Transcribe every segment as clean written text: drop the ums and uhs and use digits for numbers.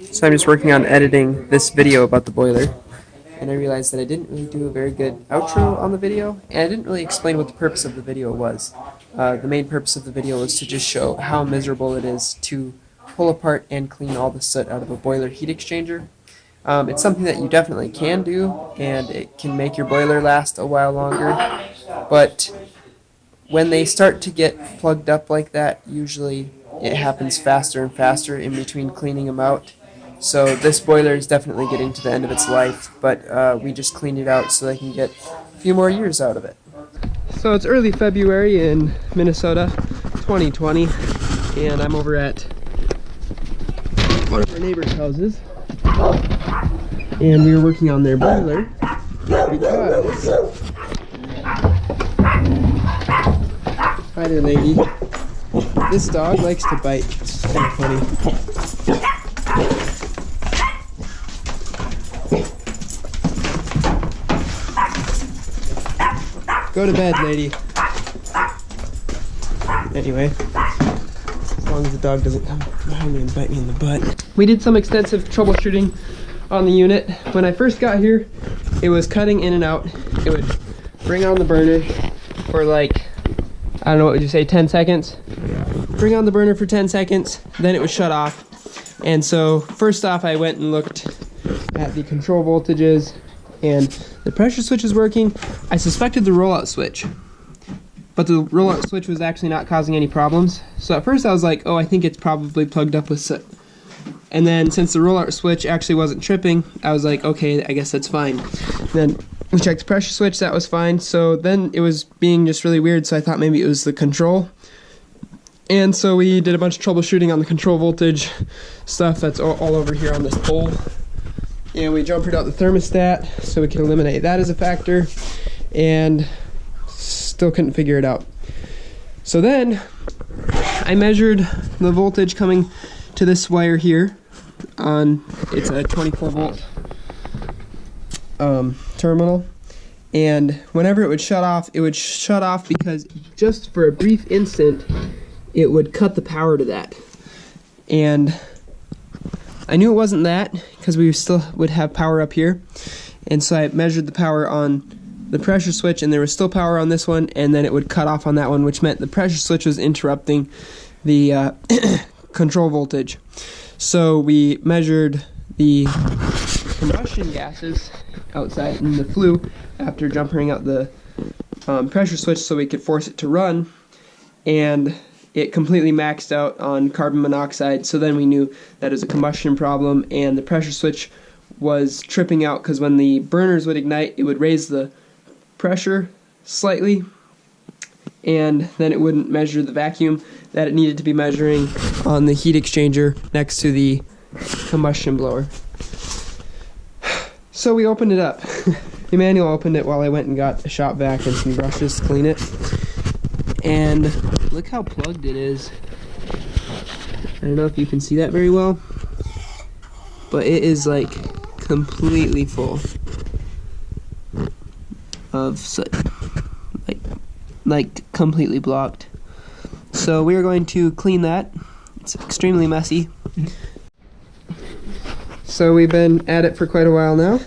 So I'm just working on editing this video about the boiler, and I realized that I didn't really do a very good outro on the video, and I didn't really explain what the purpose of the video was. The main purpose of the video was to just show how miserable it is to pull apart and clean all the soot out of a boiler heat exchanger. It's something that you definitely can do, and it can make your boiler last a while longer, but when they start to get plugged up like that, usually it happens faster and faster in between cleaning them out. So this boiler is definitely getting to the end of its life, but we just cleaned it out so they can get a few more years out of it. So it's early February in Minnesota, 2020, and I'm over at one of our neighbors' houses, and we were working on their boiler because... Hi there, lady. This dog likes to bite. It's kind of funny. Go to bed, lady. Anyway, as long as the dog doesn't come behind me and bite me in the butt. We did some extensive troubleshooting on the unit. When I first got here, it was cutting in and out. It would bring on the burner for like, I don't know, what would you say, 10 seconds? Bring on the burner for 10 seconds, then it would shut off. And so first off, I went and looked at the control voltages, and the pressure switch is working. I suspected the rollout switch, but the rollout switch was actually not causing any problems. So at first I was like, oh, I think it's probably plugged up with soot. And then since the rollout switch actually wasn't tripping, I was like, okay, I guess that's fine. Then we checked the pressure switch, that was fine. So then it was being just really weird, so I thought maybe it was the control. And so we did a bunch of troubleshooting on the control voltage stuff that's all over here on this pole. And we jumpered out the thermostat so we could eliminate that as a factor, and still couldn't figure it out. So then I measured the voltage coming to this wire here on, it's a 24 volt terminal, and whenever it would shut off because just for a brief instant it would cut the power to that. And I knew it wasn't that because we still would have power up here, and so I measured the power on the pressure switch, and there was still power on this one, and then it would cut off on that one, which meant the pressure switch was interrupting the control voltage. So we measured the combustion gases outside in the flue after jumping out the pressure switch so we could force it to run, and it completely maxed out on carbon monoxide. So then we knew that it was a combustion problem, and the pressure switch was tripping out because when the burners would ignite, it would raise the pressure slightly, and then it wouldn't measure the vacuum that it needed to be measuring on the heat exchanger next to the combustion blower. So we opened it up. Emmanuel opened it while I went and got a shop vac and some brushes to clean it. And look how plugged it is. I don't know if you can see that very well, but it is like completely full of soot. Like completely blocked. So we are going to clean that. It's extremely messy. So we've been at it for quite a while now.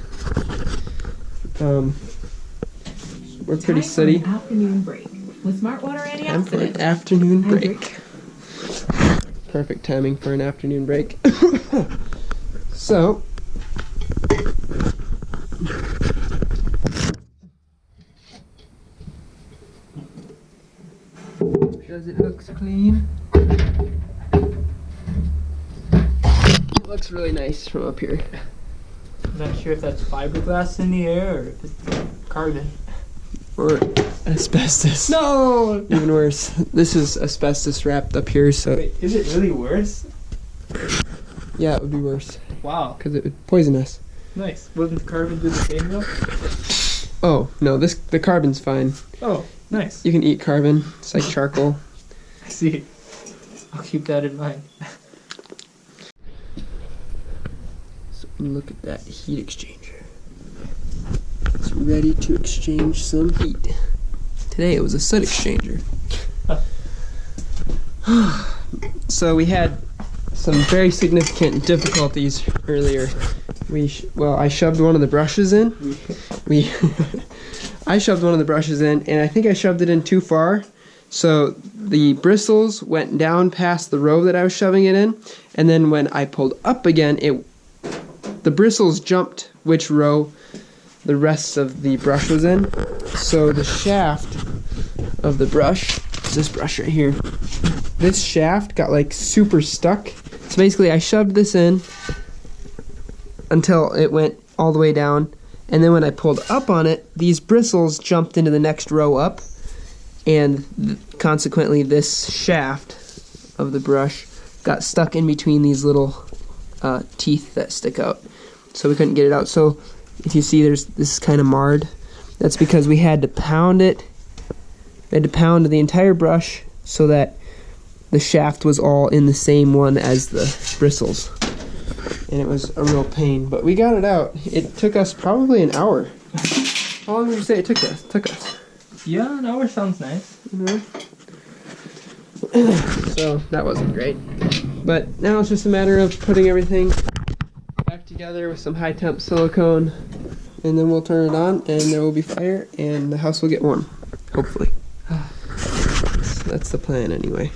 We're pretty sooty. Afternoon break with Smart Water Time for an antioxidant. afternoon break. Perfect timing for an afternoon break. So does it look clean? It looks really nice from up here. I'm not sure if that's fiberglass in the air or if it's carbon. Or asbestos. No! Even worse. This is asbestos wrapped up here, so Wait, is it really worse? yeah, it would be worse Wow, because it would poison us. nice. Wouldn't the carbon do the same though? Oh no, the carbon's fine. Oh, nice. You can eat carbon. It's like charcoal. I see. I'll keep that in mind. So look at that heat exchanger. It's ready to exchange some heat. Today it was a soot exchanger. So we had some very significant difficulties earlier. Well, I shoved one of the brushes in. I shoved one of the brushes in, and I think I shoved it in too far. So the bristles went down past the row that I was shoving it in, and then when I pulled up again, the bristles jumped which row the rest of the brush was in. So the shaft of the brush, this brush right here, this shaft got like super stuck. So basically I shoved this in until it went all the way down, and then when I pulled up on it, these bristles jumped into the next row up, and consequently this shaft of the brush got stuck in between these little teeth that stick out. So we couldn't get it out. So if you see this is kind of marred. That's because we had to pound it. We had to pound the entire brush so that the shaft was all in the same one as the bristles. And it was a real pain, but we got it out. It took us probably an hour. How long would you say it took us? Yeah, an hour sounds nice. So that wasn't great. But now it's just a matter of putting everything back together with some high temp silicone, and then we'll turn it on and there will be fire and the house will get warm. Hopefully. So that's the plan anyway.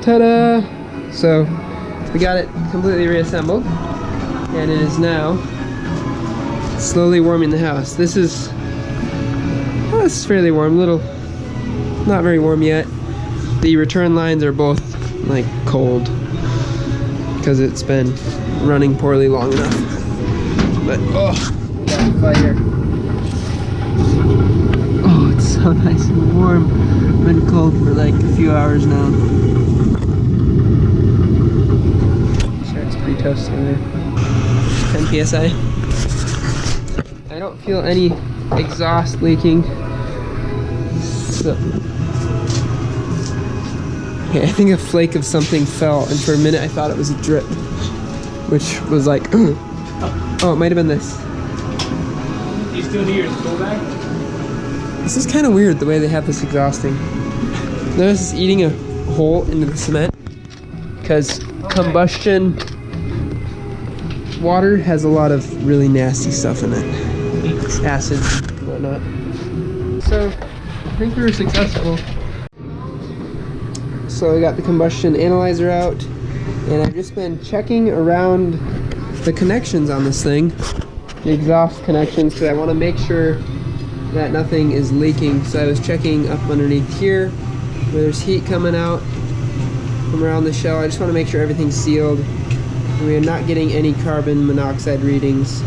Ta-da! So we got it completely reassembled, and it is now slowly warming the house. This is fairly warm, not very warm yet. The return lines are both like cold because it's been running poorly long enough. But we got fire. Oh, it's so nice and warm. Been cold for like a few hours now. Sure, it's pretty toasty in there. 10 psi. I don't feel any exhaust leaking. So, okay, I think a flake of something fell, and for a minute I thought it was a drip, which was like, oh, it might have been this. Do you still need your school bag? This is kind of weird the way they have this exhausting. Notice it's eating a hole into the cement because combustion water has a lot of really nasty stuff in it, acid and whatnot. So I think we were successful. So I got the combustion analyzer out, and I've just been checking around the connections on this thing, the exhaust connections, because I want to make sure that nothing is leaking. So I was checking up underneath here where there's heat coming out from around the shell. I just want to make sure everything's sealed. We are not getting any carbon monoxide readings,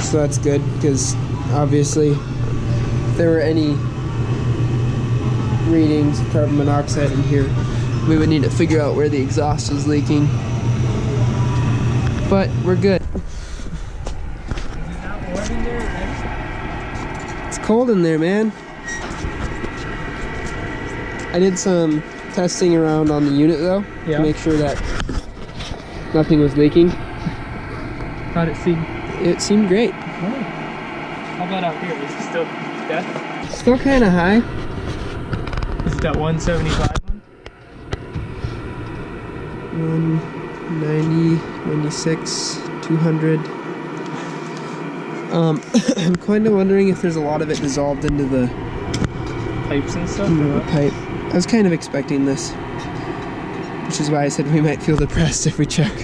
so that's good, because obviously if there were any readings of carbon monoxide in here, we would need to figure out where the exhaust is leaking. But we're good. It's cold in there, man. I did some testing around on the unit though, to make sure that nothing was leaking. How'd it seem? It seemed great. Oh. How about out here? Is it still death? Still kind of high. Is it that 175 one? 190, 96, 200. I'm kind of wondering if there's a lot of it dissolved into the Pipes and stuff? into the pipe. I was kind of expecting this, which is why I said we might feel depressed if we check.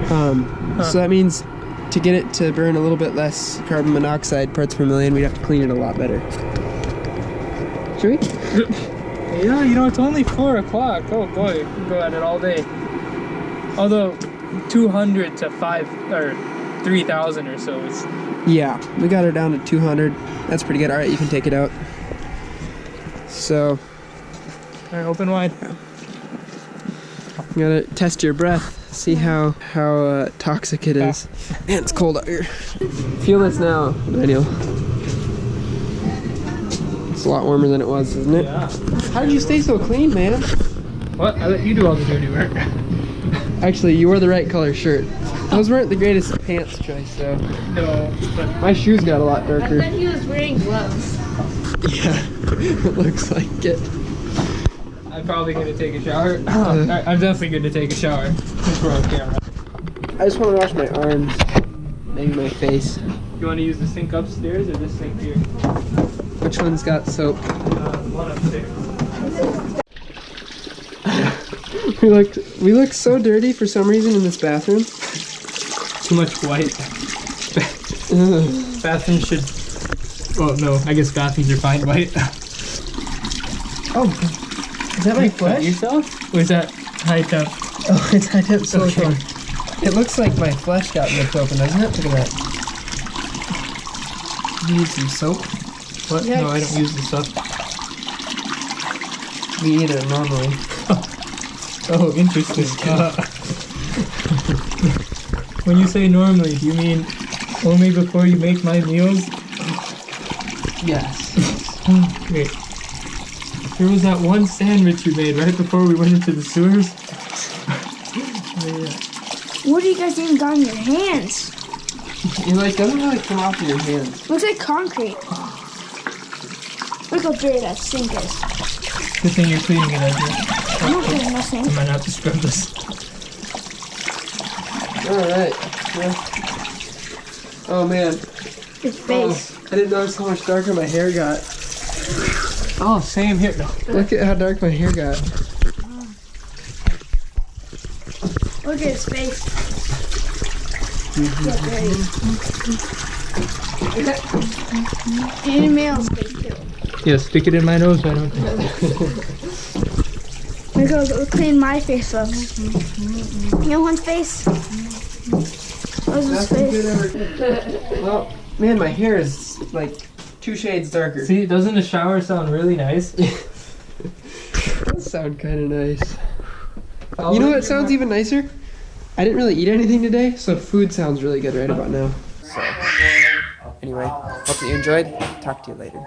So that means to get it to burn a little bit less carbon monoxide parts per million, we'd have to clean it a lot better. Should we? Yeah, you know, it's only 4 o'clock. Oh boy, we can go at it all day. Although 200 to 5 or 3,000 or so is. Yeah, we got her down to 200. That's pretty good. All right, you can take it out. So, all right, open wide. You gotta test your breath. See how toxic it is. Man, it's cold out here. Feel this now, Daniel. It's a lot warmer than it was, isn't it? Yeah. How did you stay so clean, man? What? I let you do all the dirty work. Actually, you wore the right color shirt. Those weren't the greatest pants choice, though. No, but My shoes got a lot I darker. bet he was wearing gloves. Yeah, it looks like it. I I'm probably gonna take a shower. I'm definitely gonna take a shower since we're on camera. I just want to wash my arms, maybe my face. You want to use the sink upstairs or this sink here? Which one's got soap? One upstairs. We look so dirty for some reason in this bathroom. Too much white. Ugh. Bathroom should. Well, no. I guess bathrooms are fine white. Oh, is that my You cut flesh? yourself? Or is that high temp? Oh, it's high temp silicone. Okay. It looks like my flesh got ripped open, doesn't it? Look at that. You need some soap? What? No, I don't use the stuff. Me either, normally. Oh, interesting. When you say normally, do you mean only before you make my meals? Yes. Wait. There was that one sandwich you made right before we went into the sewers. What do you guys even got in your hands? It like doesn't really come off in your hands. Looks like concrete. Look how dirty that sink is. Good thing you're cleaning it, Ezra. I'm not cleaning my I sink. might have to scrub this. Alright. Yeah. Oh man. Your face. I didn't notice how much darker my hair got. Oh, same here. No. Look at how dark my hair got. Look at his face. Get ready. And male's face too. Yeah, stick it in my nose, why don't you? I'm gonna go clean my face up. You know one's face? What's his face? Well, man, my hair is like 2 shades darker. See, doesn't a shower sound really nice? That sound kind of nice. You know what sounds even nicer? I didn't really eat anything today, so food sounds really good right about now. So, anyway, hope that you enjoyed. Talk to you later.